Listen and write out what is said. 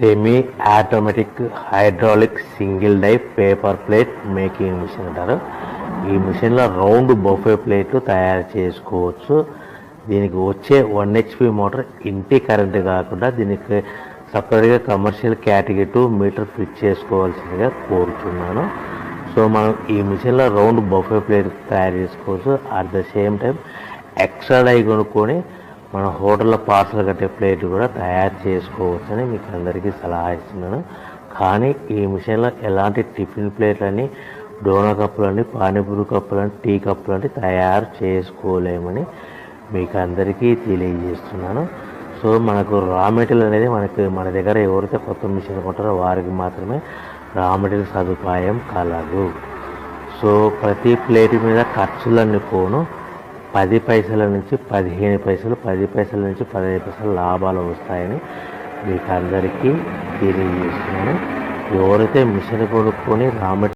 Semi automatic hydraulic single die paper plate making machine అంటారు. ఈ మిషన్లో రౌండ్ బఫే ప్లేట్లు తయారు చేసుకోవచ్చు. దీనికి వచ్చే 1 HP మోటార్ ఇంటి కరెంటు కాకుండా దీనికి సపరేట్గా కమర్షియల్ కేటగిరీ 2 మీటర్ ఫిట్ చేసుకోవాల్సిందిగా కోరుతున్నాను. సో మనం ఈ మిషన్లో రౌండ్ బఫే ప్లేట్ తయారు చేసుకోవచ్చు. At the same time extra die కొనుక్కొని మన హోటల్లో పార్సల్ కట్టే ప్లేట్ కూడా తయారు చేసుకోవచ్చని మీకు అందరికీ సలహా ఇస్తున్నాను. కానీ ఈ మిషన్లో ఎలాంటి టిఫిన్ ప్లేట్లని, డోనా కప్పులని, పానీపూరి కప్పులని, టీ కప్పులని తయారు చేసుకోలేమని మీకు అందరికీ తెలియజేస్తున్నాను. సో మనకు రా మెటీరియల్ అనేది మన దగ్గర ఎవరైతే కొత్త మిషన్ కొంటారో వారికి మాత్రమే రా మెటీరియల్ సదుపాయం కలదు. సో ప్రతి ప్లేట్ మీద ఖర్చులన్నీ పోను 10 పైసల నుంచి 15 పైసలు, 10 పైసల నుంచి 15 పైసలు లాభాలు వస్తాయని మీకు అందరికీ తెలియజేస్తున్నాను. ఎవరైతే మిషన్ కొనుక్కొని రా మెటీరియల్